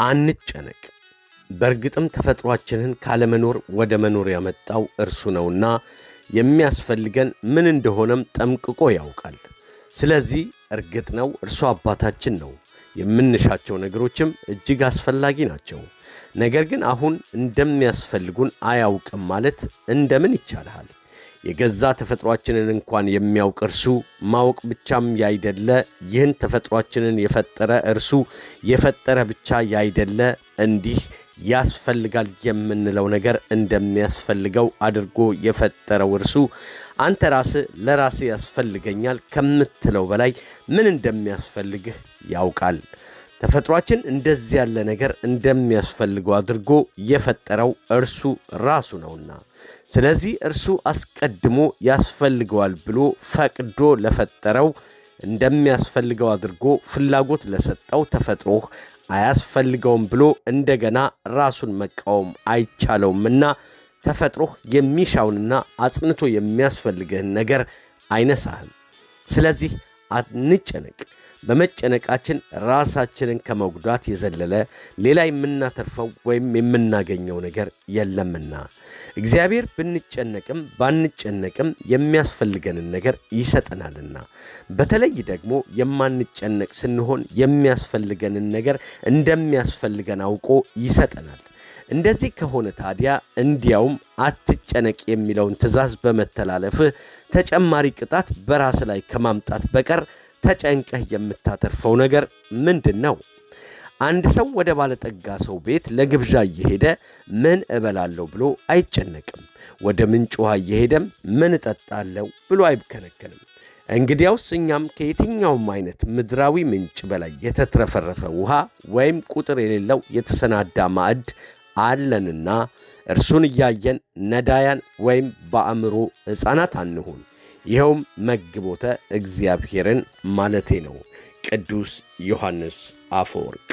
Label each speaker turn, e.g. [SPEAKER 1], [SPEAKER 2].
[SPEAKER 1] አንጨነቅ በርግጥም ተፈጥሯችንን ካለመኖር ወደ መኖር ያመጣው እርሱ ነውና የሚያስፈልገን ምን እንደሆነም ጠንቅቆ ያውቃል። ስለዚህ እርግጥ ነው እርሱ አባታችን ነው። የምንሻቸው ነገሮችም እጅግ አስፈላጊ ናቸው። ነገር ግን አሁን እንደሚያስፈልጉን አያውቅም ማለት እንደምን ይቻላል? የገዛ ተፈጥሯችንን እንኳን የሚያውቅ እርሱ ማወቅ ብቻም ያይደለ ይህን ተፈጥሯችንን የፈጠረ እርሱ የፈጠረ ብቻ ያይደለ እንዲህ ያስፈልጋል የምንለው ነገር እንደሚያስፈልገው አድርጎ የፈጠረው እርሱ አንተ ራስህ ለራስህ ያስፈልገኛል ከምትለው በላይ ምን እንደሚያስፈልግህ ያውቃል። ተፈጥሯችን እንደዚህ ያለ ነገር እንደሚያስፈልገው አድርጎ የፈጠረው እርሱ ራሱ ነውና ስለዚህ እርሱ አስቀድሞ ያስፈልገዋል ብሎ ፈቅዶ ለፈጠረው እንደሚያስፈልገው አድርጎ ፍላጎት ለሰጠው ተፈጥሮህ አያስፈልገውም ብሎ እንደገና ራሱን መቃወም አይቻለውምና ተፈጥሮህ የሚሻውንና አጽንቶ የሚያስፈልግህን ነገር አይነሳህም። ስለዚህ አንጨነቅ። በመጨነቃችን ራሳችንን ከመጉዳት የዘለለ ሌላ የምናተርፈው ወይም የምናገኘው ነገር የለምና እግዚአብሔር ብንጨነቅም ባንጨነቅም የሚያስፈልገንን ነገር ይሰጠናልና በተለይ ደግሞ የማንጨነቅ ስንሆን የሚያስፈልገንን ነገር እንደሚያስፈልገን አውቆ ይሰጠናል። እንደዚህ ከሆነ ታዲያ እንዲያውም አትጨነቅ የሚለውን ትእዛዝ በመተላለፍህ ተጨማሪ ቅጣት በራስ ላይ ከማምጣት በቀር ተጨንቀህ የምታተርፈው ነገር ምንድነው? አንድ ሰው ወደ ባለጠጋ ሰው ቤት ለግብዣ እየሄደ ምን እበላለሁ ብሎ አይጨነቅም። ወደ ምንጭ ውሃ እየሄደም ምን እጠጣለሁ ብሎ አይብከነከንም። እንግዲያውስ እኛም ከየትኛውም አይነት ምድራዊ ምንጭ በላይ የተትረፈረፈ ውሃ ወይም ቁጥር የሌለው የተሰናዳ ማዕድ አለንና እርሱን እያየን ነዳያን ወይም በአእምሮ ሕፃናት አንሁን። ይኸውም መግቦተ እግዚአብሔርን ማለቴ ነው። ቅዱስ ዮሐንስ አፈወርቅ